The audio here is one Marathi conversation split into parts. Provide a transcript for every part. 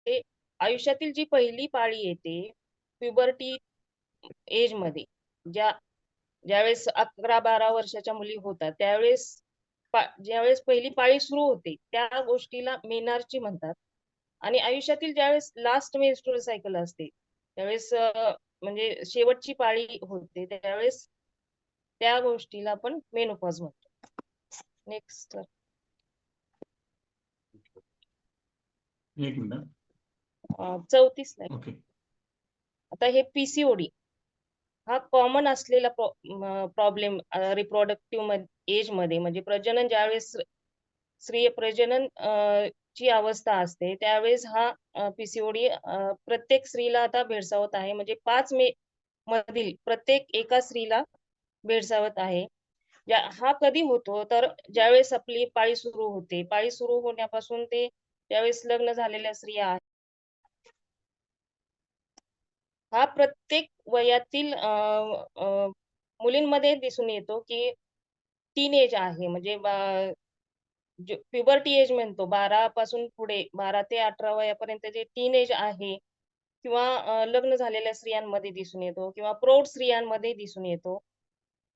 ते आयुष्यातील जी पहिली पाळी येते, प्युबर्टी एज मध्ये, ज्या ज्यावेळेस 11-12 वर्षाच्या मुली होतात, त्यावेळेस ज्यावेळेस पहिली पाळी सुरू होते, त्या गोष्टीला मेनार्ची म्हणतात. आणि आयुष्यातील ज्यावेळेस लास्ट मेन्स्ट्रुअल सायकल असते, त्यावेळेस म्हणजे शेवटची पाळी होते, त्यावेळेस त्या गोष्टीला आपण मेनोपॉज म्हणतो. नेक्स्ट. एक मिनिट. 34 स्लाइड. ओके. आता हे पीसीओडी हा कॉमन असलेला प्रॉब्लेम रिप्रोडक्टिव्ह एज मध्ये, म्हणजे प्रजनन ज्यावेळेस स्त्रीय प्रजनन ची अवस्था असते, त्यावेळेस हा पीसीओडी प्रत्येक स्त्रीला आता भेडसावत आहे. म्हणजे 5 मे मधील प्रत्येक एका स्त्रीला भेडसावत आहे. हा कधी होतो, तर ज्यावेळेस आपली पाळी सुरू होते. पाळी सुरू होण्यापासून ते ज्यावेळेस लग्न झालेल्या स्त्रिया आहेत, हा प्रत्येक वयातील मुलींमध्ये दिसून येतो की टीन एज आहे. म्हणजे प्युबर्टी एज म्हणतो, 12 पासून पुढे 12 ते 18 वयापर्यंत जे टीन एज आहे, किंवा लग्न झालेल्या स्त्रियांमध्ये दिसून येतो, किंवा प्रौढ स्त्रियांमध्ये दिसून येतो.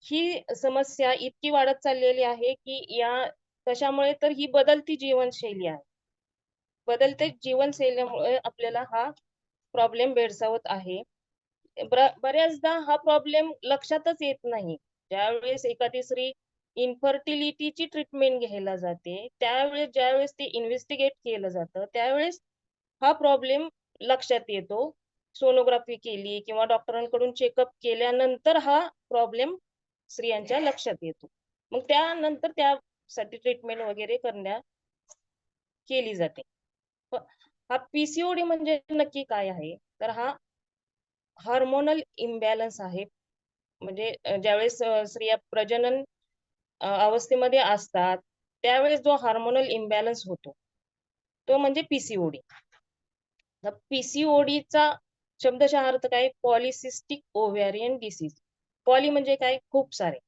ही समस्या इतकी वाढत चाललेली आहे की कशामुळे, तर ही बदलती जीवनशैली आहे. बदलते जीवनशैलीमुळे आपल्याला हा प्रॉब्लेम भेडसावत आहे. बऱ्याचदा हा प्रॉब्लेम लक्षातच येत नाही. ज्यावेळेस एखादी स्त्री इन्फर्टिलिटीची ट्रीटमेंट घ्यायला जाते, त्यावेळेस ज्यावेळेस ते इन्व्हेस्टिगेट केलं जातं, त्यावेळेस हा प्रॉब्लेम लक्षात येतो. सोनोग्राफी केली किंवा डॉक्टरांकडून चेकअप केल्यानंतर हा प्रॉब्लेम स्त्रियांच्या लक्षात येतो. मग त्यानंतर त्यासाठी ट्रीटमेंट वगैरे केली जाते. हा पीसीओडी म्हणजे नक्की काय आहे, तर हा हार्मोनल इम्बॅलन्स आहे. म्हणजे ज्यावेळेस स्त्रिया प्रजनन अवस्थेमध्ये असतात, त्यावेळेस जो हार्मोनल इम्बॅलन्स होतो, तो म्हणजे पीसीओडी. पीसीओडीचा शब्दशः अर्थ काय? Polycystic ovarian disease. पॉली म्हणजे काय? खूप सारे.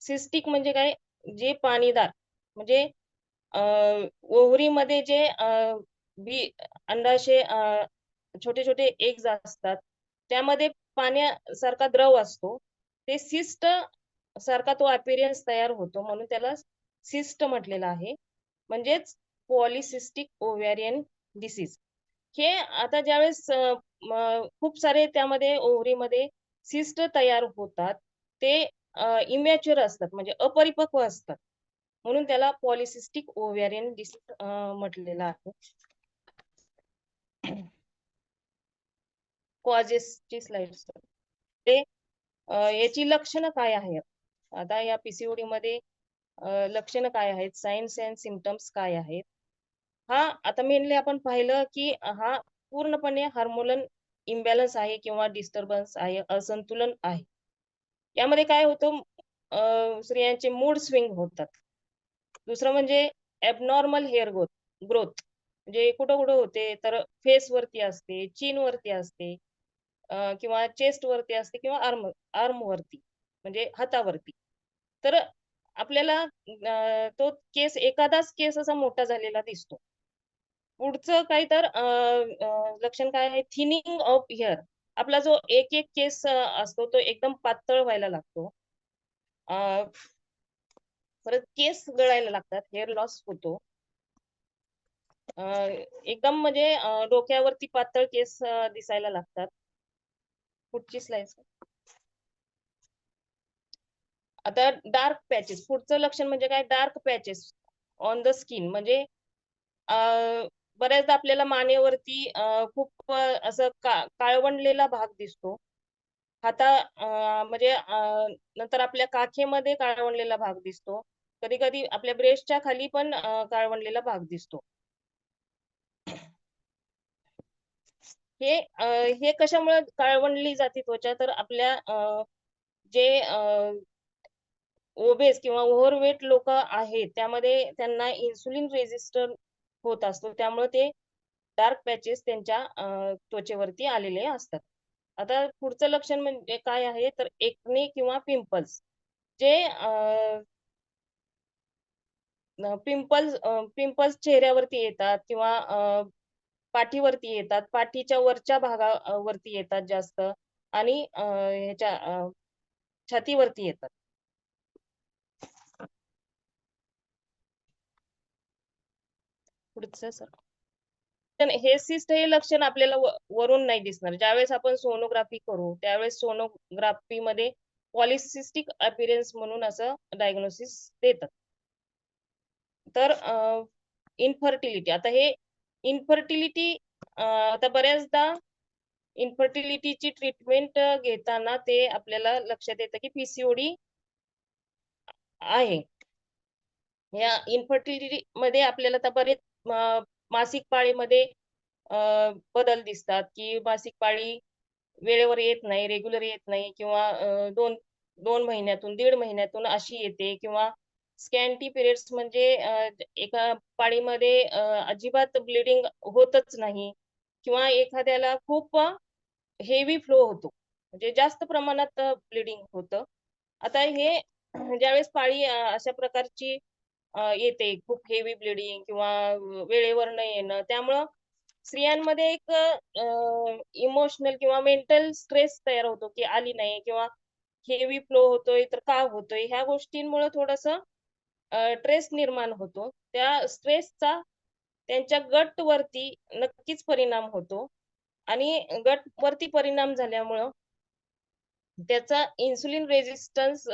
सिस्टिक म्हणजे काय? जे पाणीदार, म्हणजे ओव्हरीमध्ये जे बी अंडाशय छोटे छोटे एग्ज असतात, त्यामध्ये पाण्यासारखा द्रव असतो. ते सिस्ट सारखा तो अपीरियन्स तयार होतो, म्हणून त्याला सिस्ट म्हटलेलं आहे. म्हणजेच पॉलिसिस्टिक ओव्हॅरियन डिसीज. हे आता ज्यावेळेस खूप सारे त्यामध्ये ओव्हरीमध्ये सिस्ट तयार होतात, ते इमॅच्युअर असतात, म्हणजे अपरिपक्व असतात, म्हणून त्याला पॉलिसिस्टिक ओव्हॅरियन डिसीज म्हटलेलं आहे. कॉजेसची स्लाइड. ते याची लक्षणं काय आहेत? आता या पीसीओडी मध्ये लक्षणं काय आहेत? साइन्स अँड सिम्पटम्स काय आहेत? हा आता मेनली आपण पाहिलं की हा पूर्णपणे हार्मोनल इम्बॅलन्स आहे किंवा डिस्टर्बन्स आहे, असंतुलन आहे. यामध्ये काय होतं? स्त्रियांचे मूड स्विंग होतात. दुसरं म्हणजे ॲबनॉर्मल हेअर ग्रोथ. म्हणजे कुठं-कुठं होते, तर फेस वरती असते, चीन वरती असते, किंवा चेस्ट वरती असते, किंवा आर्म वरती, म्हणजे हातावरती. तर आपल्याला तो एखादाच केस असा मोठा झालेला दिसतो. पुढचं काय, तर लक्षण काय आहे? Thinning of hair. आपला जो एक केस असतो, तो एकदम पातळ व्हायला लागतो. परत केस गळायला लागतात, हेअर लॉस होतो. एकदम म्हणजे डोक्यावरती पातळ केस दिसायला लागतात. पुढची स्लाइड. आता डार्क पॅचेस. पुढचं लक्षण म्हणजे काय? Dark patches on the skin. म्हणजे बऱ्याचदा आपल्याला मानेवरती खूप असं काळवंडलेला भाग दिसतो. म्हणजे नंतर आपल्या काखेमध्ये काळवंडलेला भाग दिसतो. कधी-कधी आपल्या ब्रेस्टच्या खाली पण काळवंडलेला भाग दिसतो. हे कशामुळे काळवंडली जाते त्वचा? तर आपल्या जे ओबेस किंवा ओव्हरवेट लोक आहेत, त्यामध्ये त्यांना इन्सुलिन रेझिस्टन्स होत असतो, त्यामुळे ते डार्क पॅचेस त्यांच्या त्वचेवरती आलेले असतात. आता पुढचं लक्षण म्हणजे काय आहे, तर एक्ने किंवा पिंपल्स. जे पिंपल्स चेहऱ्यावरती येतात, किंवा पाठीवरती येतात, पाठीच्या वरच्या भागावरती येतात जास्त आणि ह्याच्या छातीवरती येतात. पुढचं सर. तर हे सिस्ट हे लक्षण आपल्याला वरून नाही दिसणार. ज्यावेळेस आपण सोनोग्राफी करू, त्यावेळेस सोनोग्राफीमध्ये पॉलिसिस्टिक अपीअरन्स म्हणून असं डायग्नोसिस देतात. तर इन्फर्टिलिटी आता हे इन्फर्टिलिटी आता बऱ्याचदा इन्फर्टिलिटीची ट्रीटमेंट घेताना ते आपल्याला लक्षात येतं की पीसीओडी आहे. या इन्फर्टिलिटी मध्ये आपल्याला तर बरेच मासिक पाळीमध्ये बदल दिसतात की मासिक पाळी वेळेवर येत नाही, रेग्युलर येत नाही किंवा 2 महिन्यातून, 1.5 महिन्यातून अशी येते किंवा स्कॅन्टी पिरियड्स म्हणजे एका पाळीमध्ये अजिबात ब्लीडिंग होतच नाही किंवा एखाद्याला खूप हेवी फ्लो होतो. म्हणजे जास्त प्रमाणात ब्लीडिंग होतं. आता हे ज्यावेळेस पाळी अशा प्रकारची येते खूप हेवी ब्लीडिंग किंवा वेळेवर न येणं, त्यामुळं स्त्रियांमध्ये एक इमोशनल किंवा मेंटल स्ट्रेस तयार होतो, की आली नाही किंवा हेवी फ्लो होतोय, तर का होतोय? ह्या गोष्टींमुळं थोडंसं स्ट्रेस निर्माण होतो. त्या स्ट्रेसचा त्यांच्या गटवरती नक्कीच परिणाम होतो आणि गटवरती परिणाम झाल्यामुळं त्याचा इन्सुलिन रेझिस्टन्स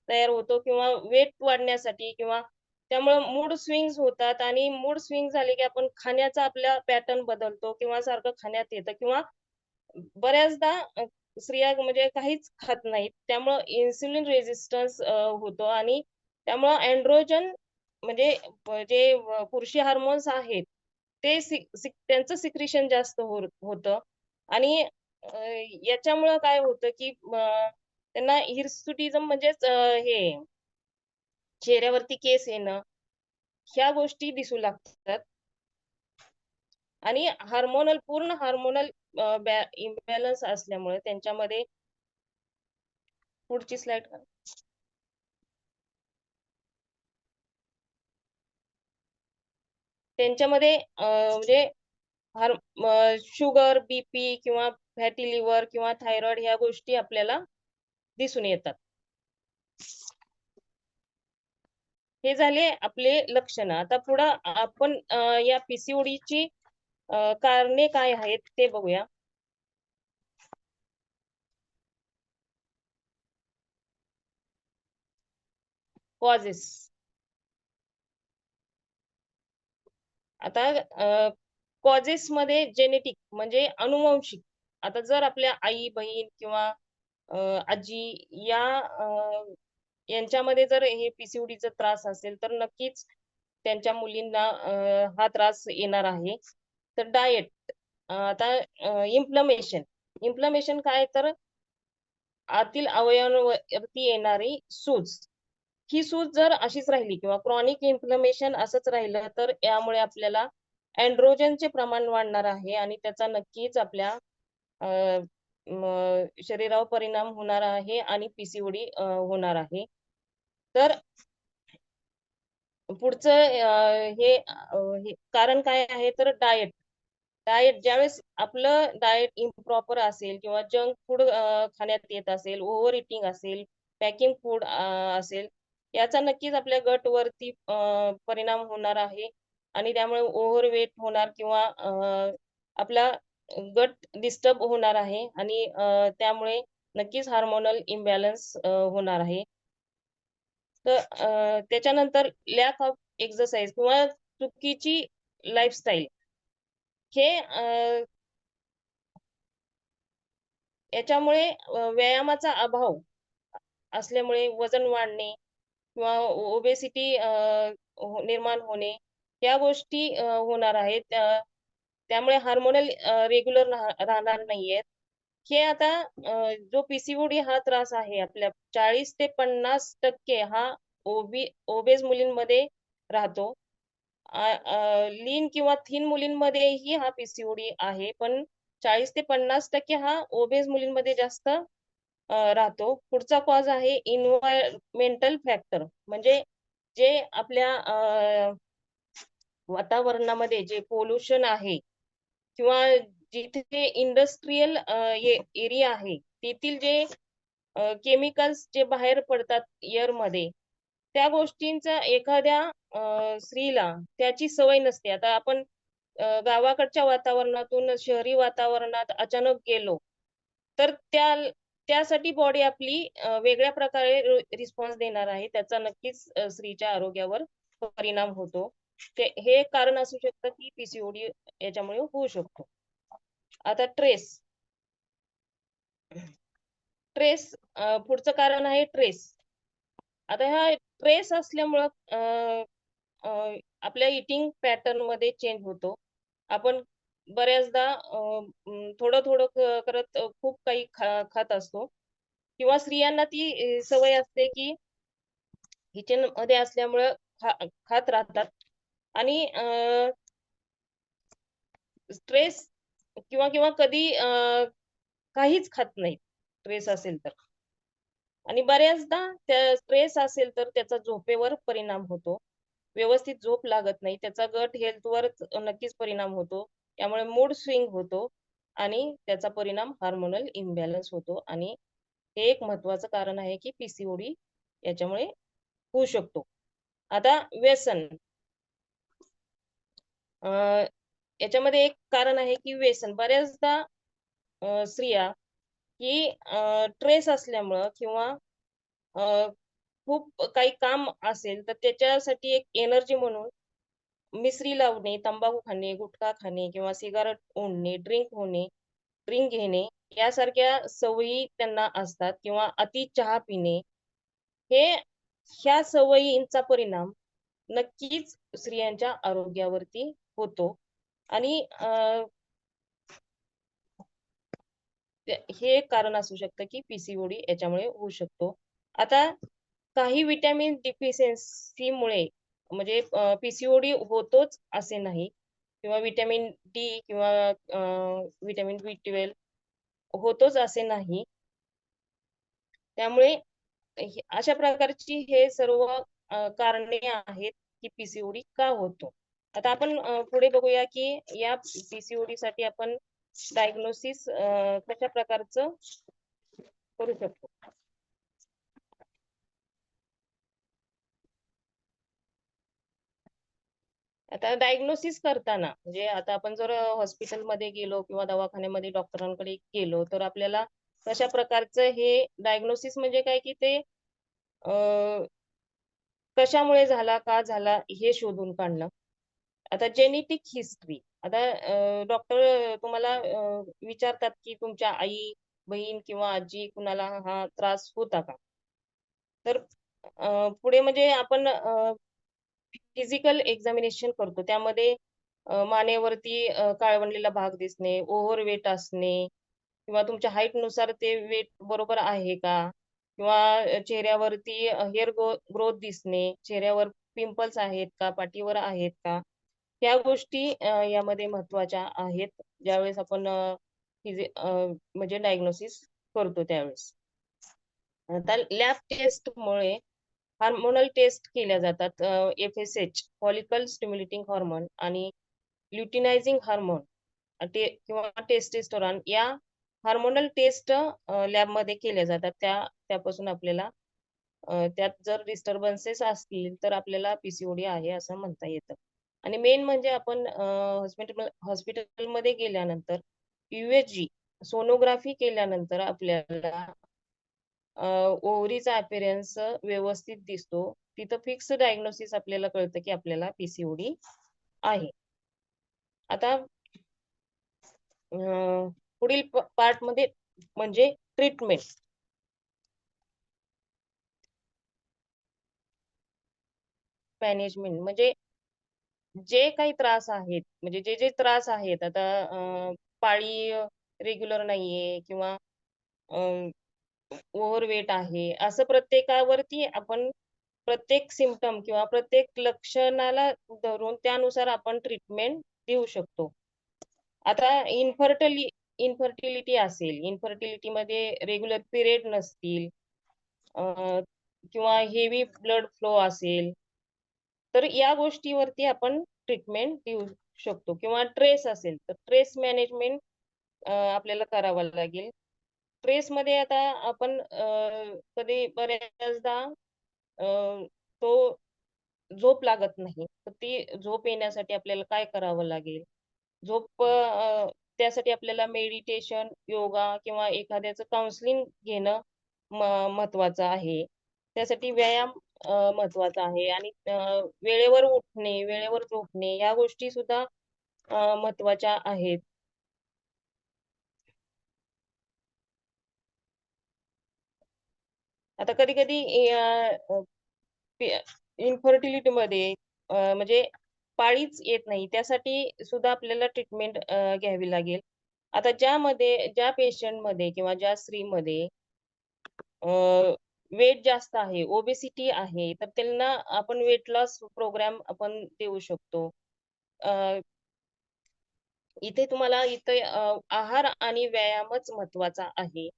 तयार होतो किंवा वेट वाढण्यासाठी किंवा त्यामुळे मूड स्विंग्स होतात आणि मूड स्विंग झाले की आपण खाण्याचा आपला पॅटर्न बदलतो किंवा सारखं खाण्यात येतं किंवा बऱ्याचदा स्त्रिया म्हणजे काहीच खात नाहीत. त्यामुळं इन्सुलिन रेझिस्टन्स होतो आणि त्यामुळं एंड्रोजन म्हणजे जे पुरुषी हार्मोन्स आहेत, ते त्यांचं सिक्रेशन जास्त होतं आणि अ, याच्यामुळं काय होतं, की त्यांना हिर्सुटिझम म्हणजेच हे चेहऱ्यावरती केस येणं, ह्या गोष्टी दिसू लागतात आणि पूर्ण हार्मोनल इम्बॅलन्स असल्यामुळे त्यांच्यामध्ये पुढची स्लाईड त्यांच्यामध्ये म्हणजे शुगर, बीपी किंवा फॅटी लिव्हर किंवा थायरॉइड ह्या गोष्टी आपल्याला दिसून येतात. हे झाले आपले लक्षणं. आता पुढं आपण या पीसीओडीची कारणे काय आहेत ते बघूया. कॉजेस. आता कॉजेसमध्ये जेनेटिक म्हणजे अनुवांशिक. आता जर आपल्या आई, बहीण किंवा आजी यांच्यामध्ये जर हे पीसीओडीचा त्रास असेल, तर नक्कीच त्यांच्या मुलींना हा त्रास येणार आहे. तर डायट आता इन्फ्लमेशन. इन्फ्लमेशन काय तर आतील अवयवांवरती येणारी सूज. ही सूज जर अशीच राहिली किंवा क्रॉनिक इन्फ्लमेशन असंच राहिलं, तर यामुळे आपल्याला एंड्रोजनचे प्रमाण वाढणार आहे आणि त्याचा नक्कीच आपल्या अ, शरीरावर परिणाम होणार आहे आणि पीसीओडी होणार आहे. तर पुढचं हे कारण काय आहे तर डायट. डायट ज्यावेळेस आपलं डायट इम्प्रॉपर असेल किंवा जंक फूड खाण्यात येत असेल, ओव्हर इटिंग असेल, पॅकिंग फूड असेल, याचा नक्कीच आपल्या गटवरती परिणाम होणार आहे आणि त्यामुळे ओव्हरवेट होणार किंवा आपला गट डिस्टर्ब होणार आहे आणि त्यामुळे नक्कीच हार्मोनल इम्बॅलन्स होणार आहे. तर त्याच्यानंतर लॅक ऑफ एक्सरसाइज किंवा चुकीची लाईफस्टाईल हे याच्यामुळे व्यायामाचा अभाव असल्यामुळे वजन वाढणे किंवा ओबेसिटी निर्माण होणे या गोष्टी होणार आहेत. त्यामुळे हार्मोनल रेग्युलर राहणार नाहीयेत. हे आता जो पीसीओडी हा त्रास आहे आपल्या 40 ते 50% हा ओबेस मुलींमध्ये राहतो. लीन किंवा थिन मुलींमध्येही हा पीसीओडी आहे. पण 40 ते 50% हा ओबेस मुलींमध्ये जास्त राहतो. पुढचा कॉज आहे एन्व्हायर्नमेंटल फॅक्टर म्हणजे जे आपल्या वातावरणामध्ये जे पोल्युशन आहे किंवा जिथे इंडस्ट्रियल एरिया आहे तेथील जे केमिकल्स जे बाहेर पडतात एअर मध्ये, त्या गोष्टींचा एखाद्या स्त्रीला त्याची सवय नसते. आता आपण गावाकडच्या वातावरणातून शहरी वातावरणात अचानक गेलो, तर त्यासाठी बॉडी आपली वेगळ्या प्रकारे रिस्पॉन्स देणार आहे. त्याचा नक्कीच स्त्रीच्या आरोग्यावर परिणाम होतो. हे एक कारण असू शकतं, की पीसीओडी याच्यामुळे होऊ शकतो. आता ट्रेस. ट्रेस पुढचं कारण आहे ट्रेस. आता हा ट्रेस असल्यामुळं अ, आपल्या ईटिंग पॅटर्नमध्ये चेंज होतो. आपण बऱ्याचदा थोडं-थोडं करत खूप काही खात असतो किंवा स्त्रियांना ती सवय असते, की किचनमध्ये असल्यामुळं खात राहतात आणि स्ट्रेस किंवा किंवा कधी काहीच खात नाहीत, स्ट्रेस असेल तर. आणि बऱ्याचदा त्या स्ट्रेस असेल तर त्याचा झोपेवर परिणाम होतो. व्यवस्थित झोप लागत नाही. त्याचा गट हेल्थवर नक्कीच परिणाम होतो. त्यामुळे मूड स्विंग होतो आणि त्याचा परिणाम हार्मोनल इम्बॅलन्स होतो आणि हे एक महत्त्वाचं कारण आहे, की पीसीओडी याच्यामुळे होऊ शकतो. आता व्यसन. अ, याच्यामध्ये एक कारण आहे, की व्यसन. बऱ्याचदा स्त्रिया की ट्रेस असल्यामुळं किंवा अ, खूप काही काम असेल, तर त्याच्यासाठी एक एनर्जी म्हणून मिसरी लावणे, तंबाखू खाणे, गुटखा खाणे किंवा सिगारेट ओढणे, ड्रिंक घेणे यासारख्या सवयी त्यांना असतात किंवा अति चहा पिणे. हे ह्या सवयींचा परिणाम नक्कीच स्त्रियांच्या आरोग्यावरती होतो आणि हे एक कारण असू शकतं, की पीसीओडी याच्यामुळे होऊ शकतो. आता काही व्हिटॅमिन डिफिशियन्सीमुळे म्हणजे पीसीओडी होतोच असे नाही किंवा व्हिटॅमिन डी किंवा व्हिटॅमिन बी12 होतोच असे नाही. त्यामुळे अशा प्रकारची हे सर्व कारणे आहेत, की पीसीओडी का होतो. आता आपण पुढे बघूया, की या पीसीओडीसाठी आपण डायग्नोसिस कशा प्रकारचं करू शकतो. आता डायग्नोसिस करताना म्हणजे आता आपण जर हॉस्पिटलमध्ये गेलो किंवा दवाखान्यामध्ये डॉक्टरांकडे गेलो, तर आपल्याला कशा प्रकारचं हे डायग्नोसिस म्हणजे काय, की ते अ, कशामुळे झाला, का झाला हे शोधून काढणं. आता जेनेटिक हिस्ट्री. आता डॉक्टर तुम्हाला विचारतात, की तुमच्या आई, बहीण किंवा आजी कुणाला हा त्रास होता का? तर पुढे म्हणजे आपण फिजिकल एक्झामिनेशन करतो. त्यामध्ये मानेवरती काळवंडलेला भाग दिसणे, ओव्हरवेट असणे किंवा तुमच्या हाईटनुसार ते वेट बरोबर आहे का? किंवा चेहऱ्यावरती हेअर ग्रोथ दिसणे, चेहऱ्यावर पिंपल्स आहेत का? पाठीवर आहेत का? ह्या गोष्टी यामध्ये महत्त्वाच्या आहेत. ज्यावेळेस आपण म्हणजे डायग्नोसिस करतो त्यावेळेस. आता लॅब टेस्टमुळे हार्मोनल टेस्ट केल्या जातात. एफ-एस-एच फॉलिकल स्टिम्युलेटिंग हार्मोन आणि ल्युटिनायझिंग हार्मोन किंवा टेस्टोस्टेरॉन या हार्मोनल टेस्ट लॅबमध्ये केल्या जातात. त्यापासून आपल्याला त्यात जर डिस्टर्बन्सेस असतील, तर आपल्याला पीसीओडी आहे असं म्हणता येतं. आणि मेन म्हणजे आपण हॉस्पिटलमध्ये गेल्यानंतर यूएसजी सोनोग्राफी केल्यानंतर आपल्याला ओव्हरीचा अपीअरन्स व्यवस्थित दिसतो. तिथं फिक्स डायग्नोसिस आपल्याला कळतं, की आपल्याला पीसीओडी आहे. आता पुढील पार्टमध्ये म्हणजे ट्रीटमेंट. मॅनेजमेंट म्हणजे जे काही त्रास आहेत, म्हणजे जे त्रास आहेत आता पाळी रेग्युलर नाहीये किंवा ओव्हरवेट आहे, असं प्रत्येकावरती आपण प्रत्येक सिम्प्टम किंवा प्रत्येक लक्षणाला धरून त्यानुसार आपण ट्रीटमेंट देऊ शकतो. आता इन्फर्टिलिटी असेल, इन्फर्टिलिटीमध्ये रेग्युलर पिरियड नसतील अ, किंवा हेवी ब्लड फ्लो असेल, तर या गोष्टीवरती आपण ट्रीटमेंट देऊ शकतो किंवा ट्रेस असेल तर ट्रेस मॅनेजमेंट आपल्याला करावं लागेल. ट्रेसमध्ये आता आपण कधी बऱ्याचदा तो झोप लागत नाही. तर ती झोप येण्यासाठी आपल्याला काय करावं लागेल? झोप त्यासाठी आपल्याला मेडिटेशन, योगा किंवा एखाद्याचं काउन्सिलिंग घेणं महत्त्वाचं आहे. त्यासाठी व्यायाम महत्त्वाचा आहे आणि वेळेवर उठणे, वेळेवर झोपणे या गोष्टी सुद्धा महत्त्वाच्या आहेत. आता कधी-कधी इन्फर्टिलिटीमध्ये म्हणजे पाळीच येत नाही. त्यासाठी सुद्धा आपल्याला ट्रीटमेंट घ्यावी लागेल. आता ज्या पेशंटमध्ये किंवा ज्या स्त्रीमध्ये वेट जास्त आहे, ओबेसिटी आहे, तर त्यांना आपण वेट लॉस प्रोग्राम आपण देऊ शकतो. अ, इथे तुम्हाला इथे आहार आणि व्यायामच महत्त्वाचा आहे.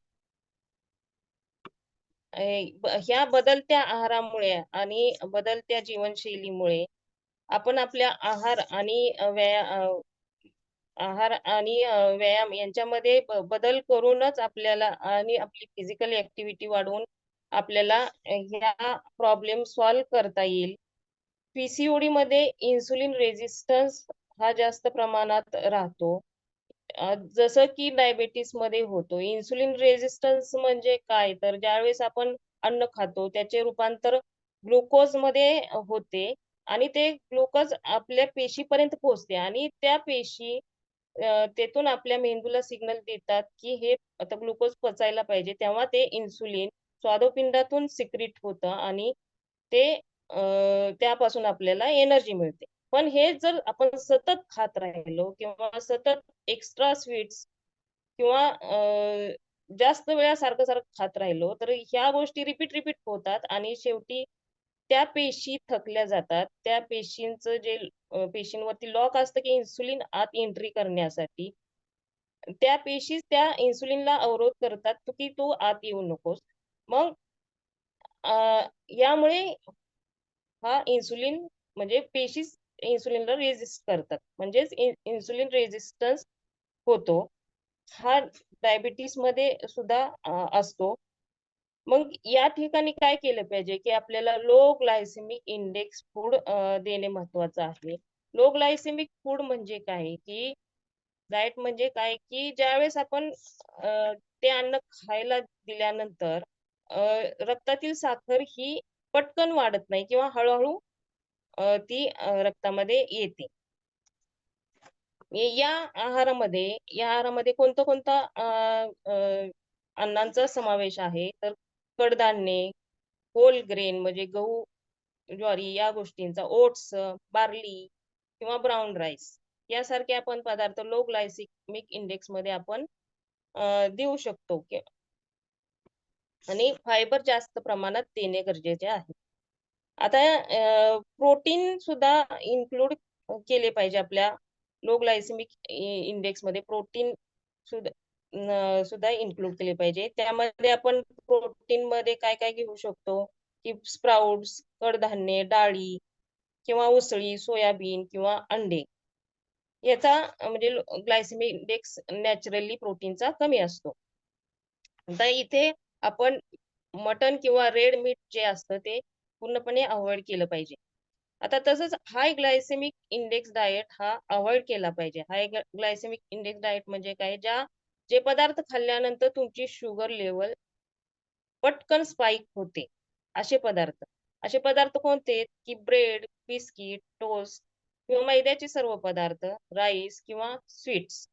अ, ह्या बदलत्या आहारामुळे आणि बदलत्या जीवनशैलीमुळे आपण आपल्या आहार आणि व्यायाम यांच्यामध्ये बदल करूनच आपल्याला आणि आपली फिजिकल ॲक्टिव्हिटी वाढवून आपल्याला ह्या प्रॉब्लेम सॉल्व्ह करता येईल. पी-सी-ओ-डीमध्ये इन्सुलिन रेझिस्टन्स हा जास्त प्रमाणात राहतो. जसं की डायबिटीजमध्ये होतो. इन्सुलिन रेझिस्टन्स म्हणजे काय? तर ज्यावेळेस आपण अन्न खातो, त्याचे रूपांतर ग्लुकोजमध्ये होते आणि ते ग्लुकोज आपल्या पेशीपर्यंत पोहोचते आणि त्या पेशी तेथून आपल्या मेंदूला सिग्नल देतात, की हे आता ग्लुकोज पचायला पाहिजे. तेव्हा ते इन्सुलिन स्वादुपिंडातून सिक्रीट होतं आणि ते त्यापासून आपल्याला एनर्जी मिळते. पण हे जर आपण सतत खात राहिलो किंवा सतत एक्स्ट्रा स्वीट्स किंवा जास्त वेळा सारखं-सारखं खात राहिलो, तर ह्या गोष्टी रिपीट होतात आणि शेवटी त्या पेशी थकल्या जातात. त्या पेशींचं जे पेशींवरती लॉक असतं, की इन्सुलिन आत एंट्री करण्यासाठी. त्या पेशीच त्या इन्सुलिनला अवरोध करतात, की तू आत येऊ नकोस. मग अ, यामुळे हा इन्सुलिन म्हणजे पेशीच इन्सुलिनला रेझिस्ट करतात. म्हणजेच इन्सुलिन रेझिस्टन्स होतो. हा डायबिटीजमध्ये सुद्धा असतो. मग या ठिकाणी काय केलं पाहिजे, की आपल्याला लो ग्लायसेमिक इंडेक्स फूड देणे महत्त्वाचं आहे. लो ग्लायसेमिक फूड म्हणजे काय, की डाएट म्हणजे काय, की ज्यावेळेस आपण ते अन्न खायला दिल्यानंतर अ, रक्तातील साखर ही पटकन वाढत नाही किंवा हळू ती रक्तामध्ये येते. या आहारामध्ये कोणता अन्नांचा समावेश आहे, तर कडधान्ये, होल ग्रेन म्हणजे गहू, ज्वारी या गोष्टींचा, ओट्स, बार्ली किंवा ब्राउन राईस यासारखे आपण पदार्थ लो ग्लायसेमिक इंडेक्समध्ये आपण देऊ शकतो आणि फायबर जास्त प्रमाणात देणे गरजेचे आहे. आता प्रोटीन सुद्धा इन्क्लूड केले पाहिजे आपल्या लो ग्लायसेमिक इंडेक्समध्ये प्रोटीन सुद्धा सुद्धा इन्क्लूड केले पाहिजे. त्यामध्ये आपण प्रोटीनमध्ये काय-काय घेऊ शकतो, की स्प्राउट्स, कडधान्ये, डाळी किंवा उसळी, सोयाबीन किंवा अंडे. याचा म्हणजे ग्लायसेमिक इंडेक्स नॅचरली प्रोटीनचा कमी असतो. आता इथे आपण मटण किंवा रेड मीट जे असतं ते पूर्णपणे अव्हॉइड केलं पाहिजे. आता तसंच हाय ग्लायसेमिक इंडेक्स डायट हा अव्हॉइड केला पाहिजे. हाय ग्लायसेमिक इंडेक्स डायट म्हणजे काय? जे पदार्थ खाल्ल्यानंतर तुमची शुगर लेव्हल पटकन स्पाइक होते, असे पदार्थ. असे पदार्थ कोणते? की ब्रेड, बिस्किट, टोस्ट किंवा मैद्याचे सर्व पदार्थ, राईस किंवा स्वीट्स.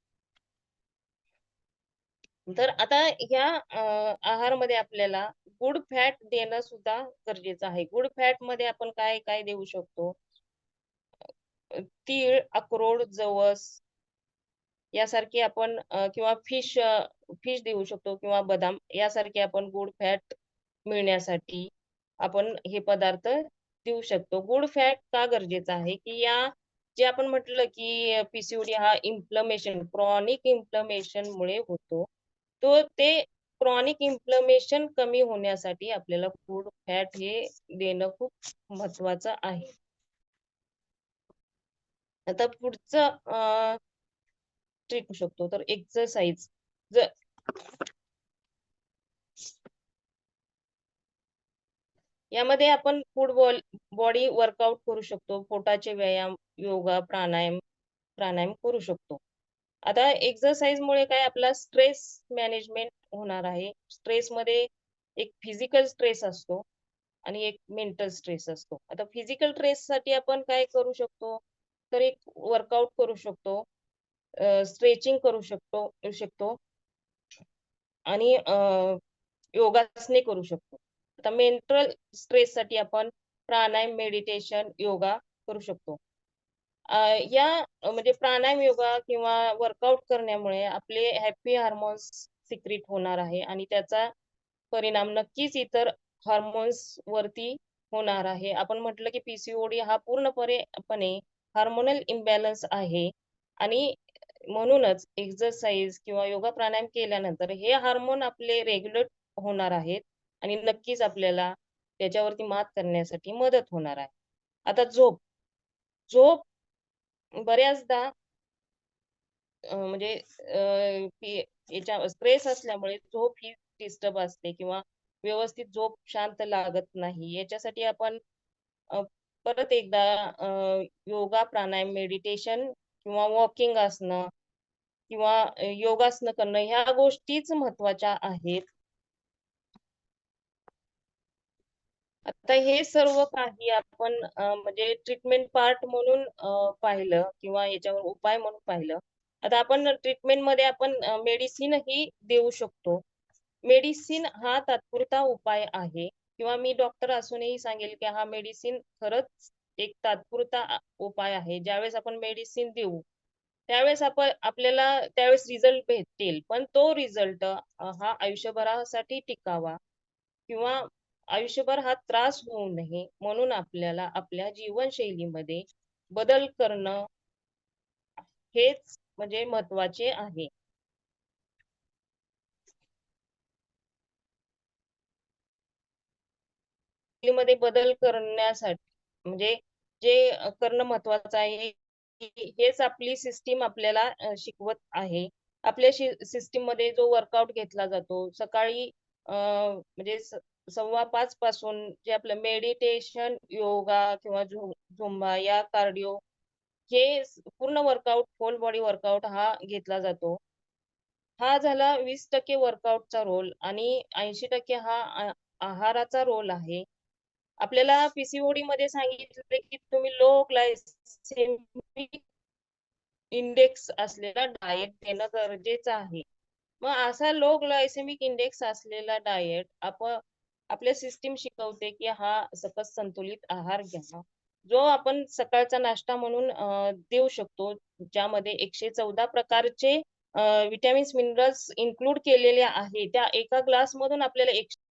तर आता ह्या आहारमध्ये आपल्याला गुड फॅट देणं सुद्धा गरजेचं आहे. गुड फॅटमध्ये आपण काय-काय देऊ शकतो? तीळ, अक्रोड, जवस यासारखे आपण किंवा फिश देऊ शकतो किंवा बदाम यासारखे आपण गुड फॅट मिळण्यासाठी आपण हे पदार्थ देऊ शकतो. गुड फॅट का गरजेचा आहे, की जे आपण म्हटलं, की पी हा क्रॉनिक इन्फ्लमेशनमुळे होतो. ते क्रॉनिक इन्फ्लमेशन कमी होण्यासाठी आपल्याला गुड फॅट हे देणं खूप महत्त्वाचं आहे. आता पुढचं ट्रिक शकतो तर एक्सरसाइज. जर यामध्ये आपण फुल बॉडी वर्कआउट करू शकतो. पोटाचे व्यायाम, योगा, प्राणायाम करू शकतो. आता एक्सरसाइजमुळे काय आपला स्ट्रेस मॅनेजमेंट होणार आहे. स्ट्रेसमध्ये एक फिजिकल स्ट्रेस असतो आणि एक मेंटल स्ट्रेस असतो. आता फिजिकल स्ट्रेससाठी आपण काय करू शकतो? तर एक वर्कआउट करू शकतो. स्ट्रेचिंग करू शकतो आणि योगासने करू शकतो. आता मेंटल स्ट्रेससाठी आपण प्राणायाम, मेडिटेशन, योगा करू शकतो. अ, या म्हणजे प्राणायाम, योगा किंवा वर्कआउट करण्यामुळे आपले हॅपी हार्मोन्स सिक्रीट होणार आहे आणि त्याचा परिणाम नक्कीच इतर हार्मोन्स वरती होणार आहे. आपण म्हटलं की पी हा पूर्णपणे हार्मोनल इम्बॅलन्स आहे आणि म्हणूनच एक्सरसाइज किंवा योगा प्राणायाम केल्यानंतर हे हार्मोन आपले रेग्युलेट होणार आहेत आणि नक्कीच आपल्याला त्याच्यावरती मात करण्यासाठी मदत होणार आहे. आता झोप. झोप बऱ्याचदा म्हणजे की याच्या स्ट्रेस असल्यामुळे झोप ही डिस्टर्ब असते किंवा व्यवस्थित झोप शांत लागत नाही. याच्यासाठी आपण अ, परत एकदा योगा, प्राणायाम, मेडिटेशन किंवा वॉकिंग असणं किंवा योगासनं करणं ह्या गोष्टीच महत्त्वाच्या आहेत. आता हे सर्व काही आपण म्हणजे ट्रीटमेंट पार्ट म्हणून पाहिलं किंवा याच्यावर उपाय म्हणून पाहिलं. आता आपण ट्रीटमेंटमध्ये आपण मेडिसिनही देऊ शकतो. मेडिसिन हा तात्पुरता उपाय आहे किंवा मी डॉक्टर असूनही सांगेल की हा मेडिसिन खरंच एक तात्पुरता उपाय आहे. ज्यावेळेस आपण मेडिसिन देऊ, त्यावेळेस आपल्याला त्यावेळेस रिझल्ट भेटेल. पण तो रिझल्ट हा आयुष्यभरासाठी टिकावा किंवा आयुष्यभर हा त्रास होऊ नये म्हणून आपल्याला आपल्या जीवनशैलीमध्ये बदल करणं हेच म्हणजे महत्त्वाचे आहे. मध्ये बदल करण्यासाठी म्हणजे जे करणं महत्त्वाचं आहे, हेच आपली सिस्टीम आपल्याला शिकवत आहे. आपल्या सिस्टीममध्ये जो वर्कआउट घेतला जातो, सकाळी म्हणजे 5:15 पासून जे आपलं मेडिटेशन, योगा किंवा झुंबा या कार्डिओ हे पूर्ण वर्कआउट, होल बॉडी वर्कआउट हा घेतला जातो. हा झाला 20% वर्कआउटचा रोल आणि 80% हा आहाराचा रोल आहे. आपल्याला मध्ये सांगितले की तुम्ही लो ग्लायसेमिक इंडेक्स असलेला डाएट घेणं गरजेचं आहे. मग असा लो ग्लायसेमिक इंडेक्स असलेला डाएट आपल्या सिस्टीम शिकवते की हा सकस संतुलित आहार घ्या. जो आपण सकाळचा नाश्ता म्हणून देऊ शकतो, ज्यामध्ये 114 प्रकारचे विटॅमिन्स, मिनरल्स इन्क्लूड केलेले आहे. त्या एका ग्लासमधून आपल्याला